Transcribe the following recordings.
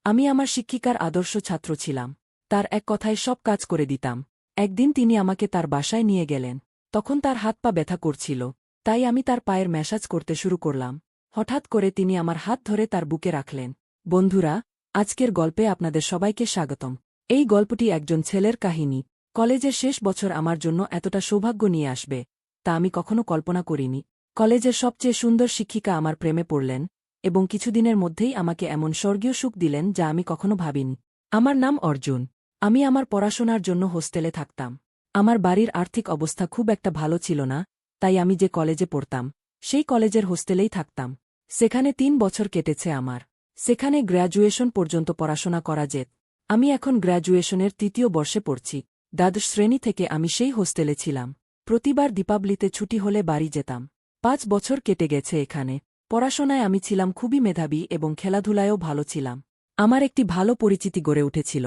আমি আমার শিক্ষিকার আদর্শ ছাত্র ছিলাম। তার এক কথায় সব কাজ করে দিতাম। একদিন তিনি আমাকে তার বাসায় নিয়ে গেলেন। তখন তার হাত পা ব্যথা করছিল, তাই আমি তার পায়ের ম্যাসাজ করতে শুরু করলাম। হঠাৎ করে তিনি আমার হাত ধরে তার বুকে রাখলেন। বন্ধুরা, আজকের গল্পে আপনাদের সবাইকে স্বাগতম। এই গল্পটি একজন ছেলের কাহিনী। কলেজের শেষ বছর আমার জন্য এতটা সৌভাগ্য নিয়ে আসবে তা আমি কখনো কল্পনা করিনি। কলেজের সবচেয়ে সুন্দর শিক্ষিকা আমার প্রেমে পড়লেন এবং কিছুদিনের মধ্যেই আমাকে এমন স্বর্গীয় সুখ দিলেন যা আমি কখনো ভাবিনি। আমার নাম অর্জুন। আমি আমার পড়াশোনার জন্য হোস্টেলে থাকতাম। আমার বাড়ির আর্থিক অবস্থা খুব একটা ভালো ছিল না, তাই আমি যে কলেজে পড়তাম সেই কলেজের হোস্টেলেই থাকতাম। সেখানে ৩ বছর কেটেছে আমার। সেখানে গ্র্যাজুয়েশন পর্যন্ত পড়াশোনা করা যেত। আমি এখন গ্র্যাজুয়েশনের ৩য় বর্ষে পড়ছি। দ্বাদশ শ্রেণী থেকে আমি সেই হোস্টেলে ছিলাম। প্রতিবার দীপাবলিতে ছুটি হলে বাড়ি যেতাম। ৫ বছর কেটে গেছে এখানে। পড়াশোনায় আমি ছিলাম খুবই মেধাবী এবং খেলাধুলায়ও ভালো ছিলাম। আমার একটি ভালো পরিচিতি গড়ে উঠেছিল,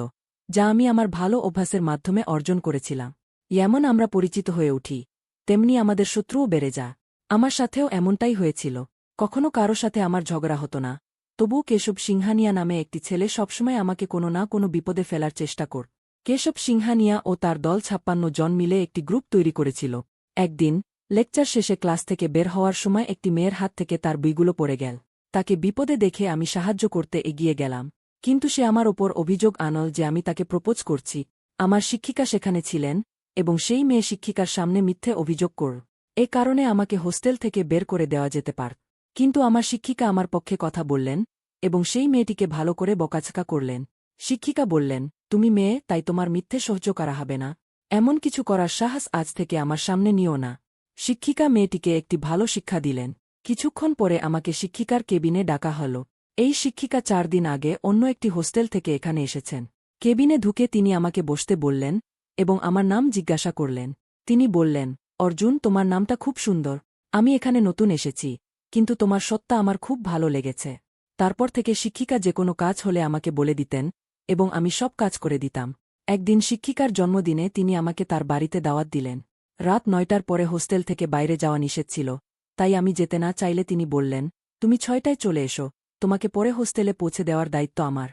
যা আমি আমার ভালো অভ্যাসের মাধ্যমে অর্জন করেছিলাম। যেমন আমরা পরিচিত হয়ে উঠি, তেমনি আমাদের শত্রুও বেড়ে যায়। আমার সাথেও এমনটাই হয়েছিল। কখনো কারো সাথে আমার ঝগড়া হতো না, তবুও কেশব সিংহানিয়া নামে একটি ছেলে সবসময় আমাকে কোনো না কোনো বিপদে ফেলার চেষ্টা কর। কেশব সিংহানিয়া ও তার দল ৫৬ জন মিলে একটি গ্রুপ তৈরি করেছিল। একদিন লেকচার শেষে ক্লাস থেকে বের হওয়ার সময় একটি মেয়ের হাত থেকে তার বইগুলো পড়ে গেল। তাকে বিপদে দেখে আমি সাহায্য করতে এগিয়ে গেলাম, কিন্তু সে আমার ওপর অভিযোগ আনল যে আমি তাকে প্রপোজ করছি। আমার শিক্ষিকা সেখানে ছিলেন এবং সেই মেয়ে শিক্ষিকার সামনে মিথ্যে অভিযোগ করল। এ কারণে আমাকে হোস্টেল থেকে বের করে দেওয়া যেতে পারত। কিন্তু আমার শিক্ষিকা আমার পক্ষে কথা বললেন এবং সেই মেয়েটিকে ভালো করে বকাঝকা করলেন। শিক্ষিকা বললেন, তুমি মেয়ে, তাই তোমার মিথ্যে সহ্য করা হবে না। এমন কিছু করার সাহস আজ থেকে আমার সামনে নিও না। শিক্ষিকা মেয়েটিকে একটি ভালো শিক্ষা দিলেন। কিছুক্ষণ পরে আমাকে শিক্ষিকার কেবিনে ডাকা হল। এই শিক্ষিকা ৪ দিন আগে অন্য একটি হোস্টেল থেকে এখানে এসেছেন। কেবিনে ঢুকে তিনি আমাকে বসতে বললেন এবং আমার নাম জিজ্ঞাসা করলেন। তিনি বললেন, অর্জুন, তোমার নামটা খুব সুন্দর। আমি এখানে নতুন এসেছি, কিন্তু তোমার সত্তা আমার খুব ভালো লেগেছে। তারপর থেকে শিক্ষিকা যে কোনো কাজ হলে আমাকে বলে দিতেন এবং আমি সব কাজ করে দিতাম। একদিন শিক্ষিকার জন্মদিনে তিনি আমাকে তার বাড়িতে দাওয়াত দিলেন। রাত ৯টার পরে হোস্টেল থেকে বাইরে যাওয়া নিষেধ ছিল, তাই আমি যেতে না চাইলে তিনি বললেন, তুমি ৬টায় চলে এসো, তোমাকে পরে হোস্টেলে পৌঁছে দেওয়ার দায়িত্ব আমার।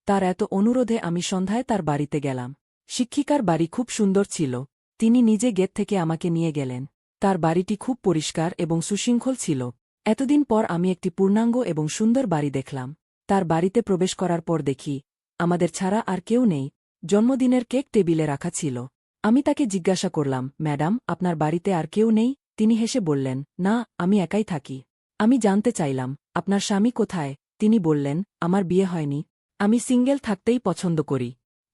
তার এত অনুরোধে আমি সন্ধ্যায় তার বাড়িতে গেলাম। শিক্ষিকার বাড়ি খুব সুন্দর ছিল। তিনি নিজে গেট থেকে আমাকে নিয়ে গেলেন। তার বাড়িটি খুব পরিষ্কার এবং সুশৃঙ্খল ছিল। এতদিন পর আমি একটি পূর্ণাঙ্গ এবং সুন্দর বাড়ি দেখলাম। তার বাড়িতে প্রবেশ করার পর দেখি আমাদের ছাড়া আর কেউ নেই। জন্মদিনের কেক টেবিলে রাখা ছিল। আমি তাকে জিজ্ঞাসা করলাম, ম্যাডাম, আপনার বাড়িতে আর কেউ নেই? তিনি হেসে বললেন, না, আমি একাই থাকি। আমি জানতে চাইলাম, আপনার স্বামী কোথায়? তিনি বললেন, আমার বিয়ে হয়নি। আমি সিঙ্গেল থাকতেই পছন্দ করি।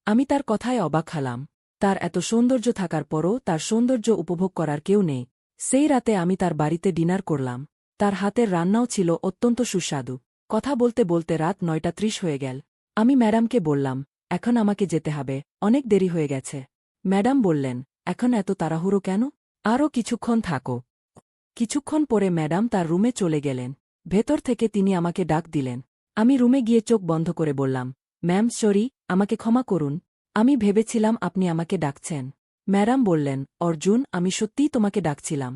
আমি তার কথায় অবাক হলাম। তার এত সৌন্দর্য থাকার পরও তার সৌন্দর্য উপভোগ করার কেউ নেই। সেই রাতে আমি তার বাড়িতে ডিনার করলাম। তার হাতের রান্নাও ছিল অত্যন্ত সুস্বাদু। কথা বলতে বলতে রাত ৯:৩০ হয়ে গেল। আমি ম্যাডামকে বললাম, এখন আমাকে যেতে হবে, অনেক দেরি হয়ে গেছে। ম্যাডাম বললেন, এখন এত তাড়াহুড়ো কেন? আরও কিছুক্ষণ থাকো। কিছুক্ষণ পরে ম্যাডাম তার রুমে চলে গেলেন। ভেতর থেকে তিনি আমাকে ডাক দিলেন। আমি রুমে গিয়ে চোখ বন্ধ করে বললাম, ম্যাম, সরি, আমাকে ক্ষমা করুন। আমি ভেবেছিলাম আপনি আমাকে ডাকছেন। ম্যাডাম বললেন, অর্জুন, আমি সত্যিই তোমাকে ডাকছিলাম।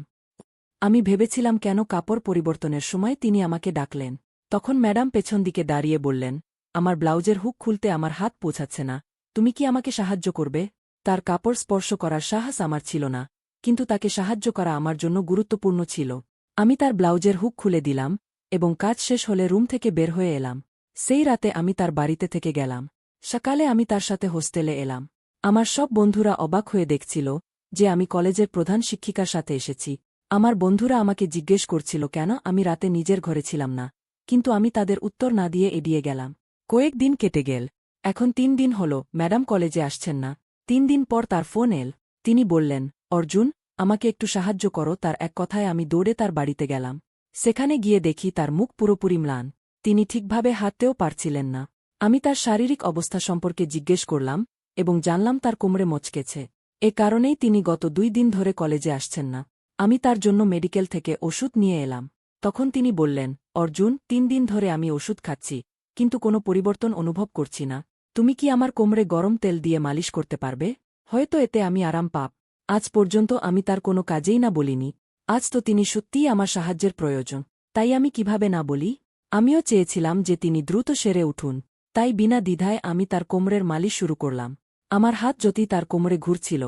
আমি ভেবেছিলাম কেন কাপড় পরিবর্তনের সময় তিনি আমাকে ডাকলেন। তখন ম্যাডাম পেছন দিকে দাঁড়িয়ে বললেন, আমার ব্লাউজের হুক খুলতে আমার হাত পৌঁছাচ্ছে না, তুমি কি আমাকে সাহায্য করবে? তার কাপড় স্পর্শ করার সাহস আমার ছিল না, কিন্তু তাকে সাহায্য করা আমার জন্য গুরুত্বপূর্ণ ছিল। আমি তার ব্লাউজের হুক খুলে দিলাম এবং কাজ শেষ হলে রুম থেকে বের হয়ে এলাম। সেই রাতে আমি তার বাড়িতে থেকে গেলাম। সকালে আমি তার সাথে হোস্টেলে এলাম। আমার সব বন্ধুরা অবাক হয়ে দেখছিল যে আমি কলেজের প্রধান শিক্ষিকার সাথে এসেছি। আমার বন্ধুরা আমাকে জিজ্ঞেস করছিল কেন আমি রাতে নিজের ঘরে ছিলাম না, কিন্তু আমি তাদের উত্তর না দিয়ে এড়িয়ে গেলাম। কয়েক দিন কেটে গেল। এখন ৩ দিন হল ম্যাডাম কলেজে আসছেন না। ৩ দিন পর তার ফোন এল। তিনি বললেন, অর্জুন, আমাকে একটু সাহায্য করো। তার এক কথায় আমি দৌড়ে তার বাড়িতে গেলাম। সেখানে গিয়ে দেখি তার মুখ পুরোপুরি ম্লান। তিনি ঠিকভাবে হাঁটতেও পারছিলেন না। আমি তার শারীরিক অবস্থা সম্পর্কে জিজ্ঞেস করলাম এবং জানলাম তার কোমরে মচকেছে। এ কারণেই তিনি গত ২ দিন ধরে কলেজে আসছেন না। আমি তার জন্য মেডিকেল থেকে ওষুধ নিয়ে এলাম। তখন তিনি বললেন, অর্জুন, ৩ দিন ধরে আমি ওষুধ খাচ্ছি, কিন্তু কোনো পরিবর্তন অনুভব করছি না। তুমি কি আমার কোমরে গরম তেল দিয়ে মালিশ করতে পারবে? হয়তো এতে আমি আরাম পাব। আজ পর্যন্ত আমি তার কোনো কাজেই না বলিনি। আজ তো তিনি সত্যিই আমার সাহায্যের প্রয়োজন, তাই আমি কিভাবে না বলি? আমিও চেয়েছিলাম যে তিনি দ্রুত সেরে উঠুন। তাই বিনা দ্বিধায় আমি তার কোমরের মালিশ শুরু করলাম। আমার হাত যতই তার কোমরে ঘুরছিল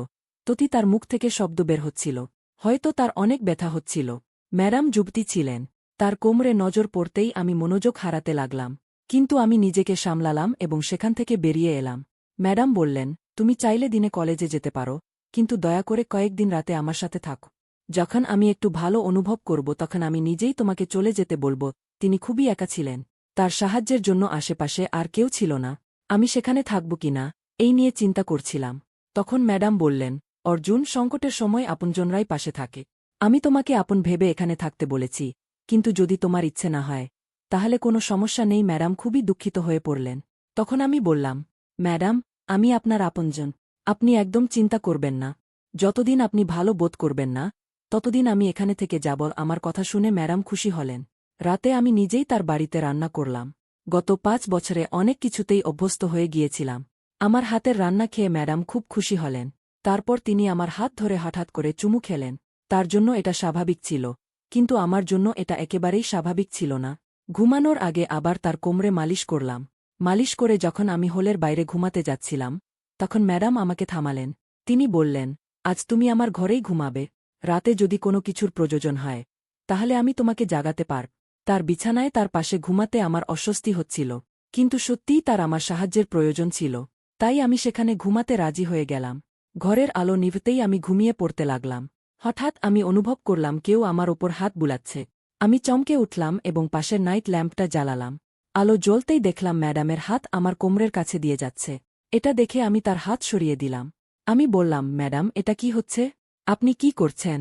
ততই তার মুখ থেকে শব্দ বের হচ্ছিল। হয়তো তার অনেক ব্যথা হচ্ছিল। ম্যাডাম যুবতী ছিলেন। তার কোমরে নজর পড়তেই আমি মনোযোগ হারাতে লাগলাম। কিন্তু আমি নিজেকে সামলালাম এবং সেখান থেকে বেরিয়ে এলাম। ম্যাডাম বললেন, তুমি চাইলে দিনে কলেজে যেতে পারো, কিন্তু দয়া করে কয়েকদিন রাতে আমার সাথে থাকো। যখন আমি একটু ভালো অনুভব করব তখন আমি নিজেই তোমাকে চলে যেতে বলবো। তিনি খুবই একা ছিলেন। তার সাহায্যের জন্য আশেপাশে আর কেউ ছিল না। আমি সেখানে থাকব কিনা এই নিয়ে চিন্তা করছিলাম। তখন ম্যাডাম বললেন, অর্জুন, সংকটের সময় আপনজনরাই পাশে থাকে। আমি তোমাকে আপন ভেবে এখানে থাকতে বলেছি, কিন্তু যদি তোমার ইচ্ছে না হয় তাহলে কোনো সমস্যা নেই। ম্যাডাম খুবই দুঃখিত হয়ে পড়লেন। তখন আমি বললাম, ম্যাডাম, আমি আপনার আপনজন। আপনি একদম চিন্তা করবেন না। যতদিন আপনি ভালো বোধ করবেন না ততদিন আমি এখানে থেকে যাব। আমার কথা শুনে ম্যাডাম খুশি হলেন। রাতে আমি নিজেই তার বাড়িতে রান্না করলাম। গত 5 বছরে অনেক কিছুতেই অভ্যস্ত হয়ে গিয়েছিলাম। আমার হাতের রান্না খেয়ে ম্যাডাম খুব খুশি হলেন। তারপর তিনি আমার হাত ধরে হঠাৎ করে চুমু খেলেন। তার জন্য এটা স্বাভাবিক ছিল, কিন্তু আমার জন্য এটা একেবারেই স্বাভাবিক ছিল না। ঘুমানোর আগে আবার তার কোমরে মালিশ করলাম। মালিশ করে যখন আমি হলের বাইরে ঘুমাতে যাচ্ছিলাম তখন ম্যাডাম আমাকে থামালেন। তিনি বললেন, আজ তুমি আমার ঘরেই ঘুমাবে। রাতে যদি কোনো কিছুর প্রয়োজন হয় তাহলে আমি তোমাকে জাগাতে পার। তার বিছানায় তার পাশে ঘুমাতে আমার অস্বস্তি হচ্ছিল, কিন্তু সত্যিই তার আমার সাহায্যের প্রয়োজন ছিল। তাই আমি সেখানে ঘুমাতে রাজি হয়ে গেলাম। ঘরের আলো নিভতেই আমি ঘুমিয়ে পড়তে লাগলাম। হঠাৎ আমি অনুভব করলাম কেউ আমার ওপর হাত বুলাচ্ছে। আমি চমকে উঠলাম এবং পাশের নাইট ল্যাম্পটা জ্বালালাম। আলো জ্বলতেই দেখলাম ম্যাডামের হাত আমার কোমরের কাছে দিয়ে যাচ্ছে। এটা দেখে আমি তার হাত সরিয়ে দিলাম। আমি বললাম, ম্যাডাম, এটা কি হচ্ছে? আপনি কি করছেন?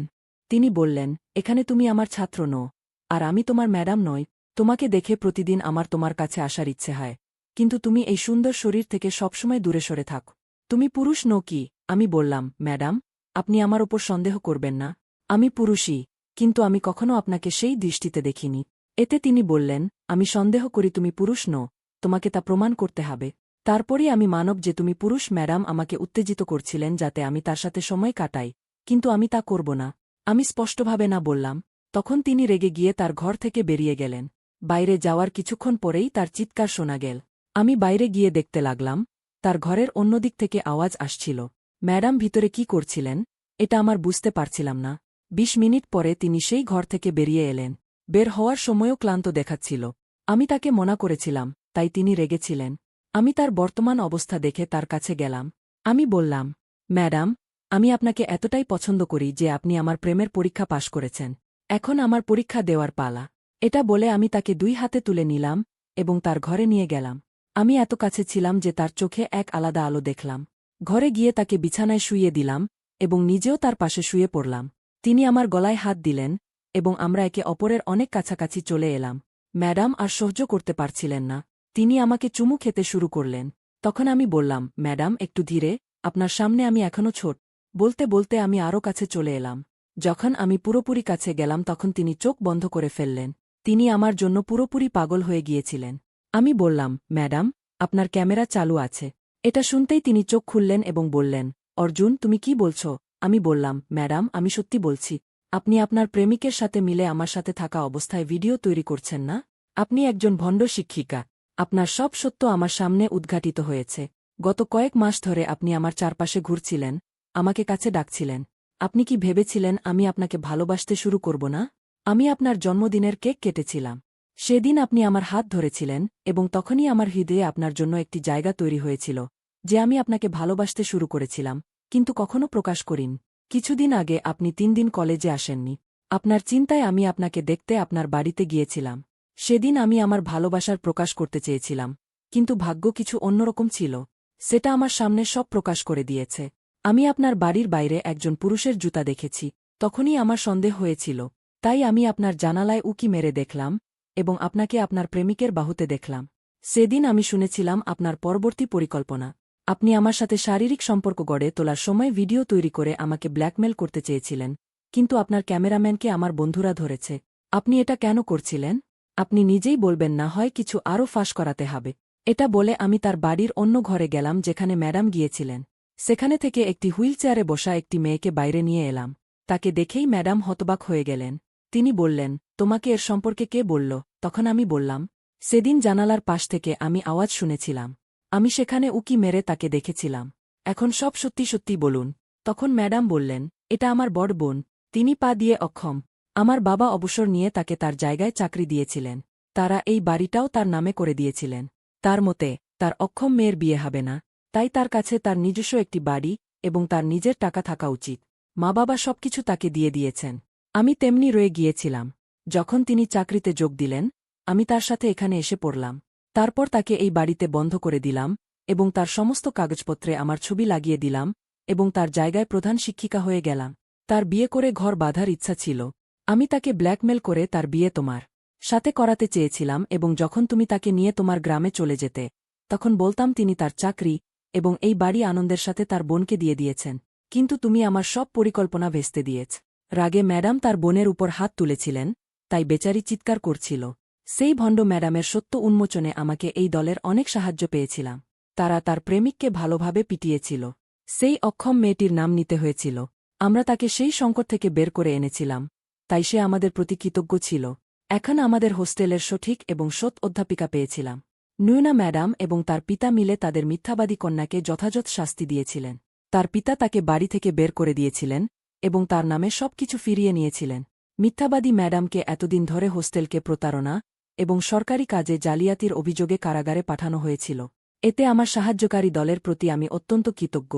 তিনি বললেন, এখানে তুমি আমার ছাত্র নও, আর আমি তোমার ম্যাডাম নই। তোমাকে দেখে প্রতিদিন আমার তোমার কাছে আসার ইচ্ছে হয়, কিন্তু তুমি এই সুন্দর শরীর থেকে সবসময় দূরে সরে থাকো। তুমি পুরুষ নও কি? আমি বললাম, ম্যাডাম, আপনি আমার ওপর সন্দেহ করবেন না। আমি পুরুষই, কিন্তু আমি কখনো আপনাকে সেই দৃষ্টিতে দেখিনি। এতে তিনি বললেন, আমি সন্দেহ করি তুমি পুরুষ নও, তোমাকে তা প্রমাণ করতে হবে। তারপরই আমি মানব যে তুমি পুরুষ। ম্যাডাম আমাকে উত্তেজিত করছিলেন যাতে আমি তার সাথে সময় কাটাই, কিন্তু আমি তা করব না। আমি স্পষ্টভাবে না বললাম। তখন তিনি রেগে গিয়ে তার ঘর থেকে বেরিয়ে গেলেন। বাইরে যাওয়ার কিছুক্ষণ পরেই তার চিৎকার শোনা গেল। আমি বাইরে গিয়ে দেখতে লাগলাম। তার ঘরের অন্যদিক থেকে আওয়াজ আসছিল। ম্যাডাম ভিতরে কি করছিলেন এটা আমার বুঝতে পারছিলাম না। 20 মিনিট পরে তিনি সেই ঘর থেকে বেরিয়ে এলেন। বের হওয়ার সময়ও ক্লান্ত দেখাচ্ছিল। আমি তাকে মনা করেছিলাম, তাই তিনি রেগেছিলেন। আমি তার বর্তমান অবস্থা দেখে তার কাছে গেলাম। আমি বললাম, ম্যাডাম, আমি আপনাকে এতটাই পছন্দ করি যে আপনি আমার প্রেমের পরীক্ষা পাশ করেছেন। এখন আমার পরীক্ষা দেওয়ার পালা। এটা বলে আমি তাকে 2 হাতে তুলে নিলাম এবং তার ঘরে নিয়ে গেলাম। আমি এত কাছে ছিলাম যে তার চোখে এক আলাদা আলো দেখলাম। ঘরে গিয়ে তাকে বিছানায় শুইয়ে দিলাম এবং নিজেও তার পাশে শুয়ে পড়লাম। তিনি আমার গলায় হাত দিলেন এবং আমরা একে অপরের অনেক কাছাকাছি চলে এলাম। ম্যাডাম আর সহ্য করতে পারছিলেন না। তিনি আমাকে চুমু খেতে শুরু করলেন। তখন আমি বললাম, ম্যাডাম, একটু ধীরে, আপনার সামনে আমি এখনও ছোট। বলতে বলতে আমি আরও কাছে চলে এলাম। যখন আমি পুরোপুরি কাছে গেলাম তখন তিনি চোখ বন্ধ করে ফেললেন। তিনি আমার জন্য পুরোপুরি পাগল হয়ে গিয়েছিলেন। আমি বললাম, ম্যাডাম, আপনার ক্যামেরা চালু আছে। এটা শুনতেই তিনি চোখ খুললেন এবং বললেন, অর্জুন, তুমি কি বলছ? আমি বললাম, ম্যাডাম, আমি সত্যি বলছি। আপনি আপনার প্রেমিকের সাথে মিলে আমার সাথে থাকা অবস্থায় ভিডিও তৈরি করছেন না? আপনি একজন ভণ্ড শিক্ষিকা। আপনার সব সত্য আমার সামনে উদ্ঘাটিত হয়েছে। গত কয়েক মাস ধরে আপনি আমার চারপাশে ঘুরছিলেন, আমাকে কাছে ডাকছিলেন। আপনি কি ভেবেছিলেন আমি আপনাকে ভালোবাসতে শুরু করব না? আমি আপনার জন্মদিনের কেক কেটেছিলাম। সেদিন আপনি আমার হাত ধরেছিলেন এবং তখনই আমার হৃদয়ে আপনার জন্য একটি জায়গা তৈরি হয়েছিল, যে আমি আপনাকে ভালোবাসতে শুরু করেছিলাম, কিন্তু কখনো প্রকাশ করিনি। কিছুদিন আগে আপনি 3 দিন কলেজে আসেননি। আপনার চিন্তায় আমি আপনাকে দেখতে আপনার বাড়িতে গিয়েছিলাম। সেদিন আমি আমার ভালোবাসার প্রকাশ করতে চেয়েছিলাম, কিন্তু ভাগ্য কিছু অন্যরকম ছিল। সেটা আমার সামনে সব প্রকাশ করে দিয়েছে। আমি আপনার বাড়ির বাইরে একজন পুরুষের জুতা দেখেছি। তখনই আমার সন্দেহ হয়েছিল। তাই আমি আপনার জানালায় উকি মেরে দেখলাম এবং আপনাকে আপনার প্রেমিকের বাহুতে দেখলাম। সেদিন আমি শুনেছিলাম আপনার পরবর্তী পরিকল্পনা। আপনি আমার সাথে শারীরিক সম্পর্ক গড়ে তোলার সময় ভিডিও তৈরি করে আমাকে ব্ল্যাকমেল করতে চেয়েছিলেন, কিন্তু আপনার ক্যামেরাম্যানকে আমার বন্ধুরা ধরেছে। আপনি এটা কেন করছিলেন? আপনি নিজেই বলবেন না হয় কিছু আরও ফাঁস করাতে হবে। এটা বলে আমি তার বাড়ির অন্য ঘরে গেলাম যেখানে ম্যাডাম গিয়েছিলেন। সেখানে থেকে একটি হুইল চেয়ারে বসা একটি মেয়েকে বাইরে নিয়ে এলাম। তাকে দেখেই ম্যাডাম হতবাক হয়ে গেলেন। তিনি বললেন, তোমাকে এর সম্পর্কে কে বলল? তখন আমি বললাম, সেদিন জানালার পাশ থেকে আমি আওয়াজ শুনেছিলাম। আমি সেখানে উকি মেরে তাকে দেখেছিলাম। এখন সব সত্যি সত্যি বলুন। তখন ম্যাডাম বললেন, এটা আমার বড় বোন। তিনি পা দিয়ে অক্ষম। আমার বাবা অবসর নিয়ে তাকে তার জায়গায় চাকরি দিয়েছিলেন। তারা এই বাড়িটাও তার নামে করে দিয়েছিলেন। তার মতে তার অক্ষম মেয়ের বিয়ে হবে না, তাই তার কাছে তার নিজস্ব একটি বাড়ি এবং তার নিজের টাকা থাকা উচিত। মা বাবা সবকিছু তাকে দিয়ে দিয়েছেন। আমি তেমনি রয়ে গিয়েছিলাম। যখন তিনি চাকরিতে যোগ দিলেন, আমি তার সাথে এখানে এসে পড়লাম। তারপর তাকে এই বাড়িতে বন্ধ করে দিলাম এবং তার সমস্ত কাগজপত্রে আমার ছবি লাগিয়ে দিলাম এবং তার জায়গায় প্রধান শিক্ষিকা হয়ে গেলাম। তার বিয়ে করে ঘর বাঁধার ইচ্ছা ছিল। আমি তাকে ব্ল্যাকমেল করে তার বিয়ে তোমার সাথে করাতে চেয়েছিলাম এবং যখন তুমি তাকে নিয়ে তোমার গ্রামে চলে যেতে, তখন বলতাম তিনি তার চাকরি এবং এই বাড়ি আনন্দের সাথে তার বোনকে দিয়ে দিয়েছেন। কিন্তু তুমি আমার সব পরিকল্পনা ভেস্তে দিয়েছ। রাগে ম্যাডাম তার বোনের উপর হাত তুলেছিলেন, তাই বেচারি চিৎকার করছিল। সেই ভণ্ড ম্যাডামের সত্য উন্মোচনে আমাকে এই দলের অনেক সাহায্য পেয়েছিলাম। তারা তার প্রেমিককে ভালোভাবে পিটিয়েছিল। সেই অক্ষম মেয়েটির নাম নিতে হয়েছিল। আমরা তাকে সেই সংকট থেকে বের করে এনেছিলাম, তাই সে আমাদের প্রতি কৃতজ্ঞ ছিল। এখন আমাদের হোস্টেলের সঠিক এবং সৎ অধ্যাপিকা পেয়েছিলাম। নুয়না ম্যাডাম এবং তার পিতা মিলে তাদের মিথ্যাবাদী কন্যাকে যথাযথ শাস্তি দিয়েছিলেন। তার পিতা তাকে বাড়ি থেকে বের করে দিয়েছিলেন এবং তার নামে সবকিছু ফিরিয়ে নিয়েছিলেন। মিথ্যাবাদী ম্যাডামকে এতদিন ধরে হোস্টেলকে প্রতারণা এবং সরকারি কাজে জালিয়াতির অভিযোগে কারাগারে পাঠানো হয়েছিল। এতে আমার সাহায্যকারী দলের প্রতি আমি অত্যন্ত কৃতজ্ঞ,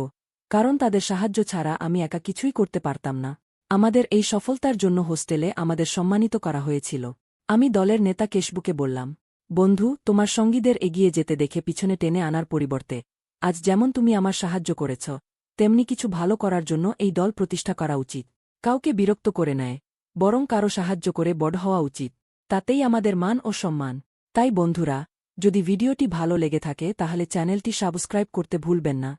কারণ তাদের সাহায্য ছাড়া আমি একা কিছুই করতে পারতাম না। আমাদের এই সফলতার জন্য হোস্টেলে আমাদের সম্মানিত করা হয়েছিল। আমি দলের নেতা কেশবুকে বললাম, বন্ধু, তোমার সঙ্গীদের এগিয়ে যেতে দেখে পিছনে টেনে আনার পরিবর্তে আজ যেমন তুমি আমার সাহায্য করেছ, তেমনি কিছু ভালো করার জন্য এই দল প্রতিষ্ঠা করা উচিত। কাউকে বিরক্ত করে নেয়, বরং কারো সাহায্য করে বড় হওয়া উচিত। তাতেই আমাদের মান ও সম্মান। তাই বন্ধুরা, যদি ভিডিওটি ভালো লেগে থাকে তাহলে চ্যানেলটি সাবস্ক্রাইব করতে ভুলবেন না।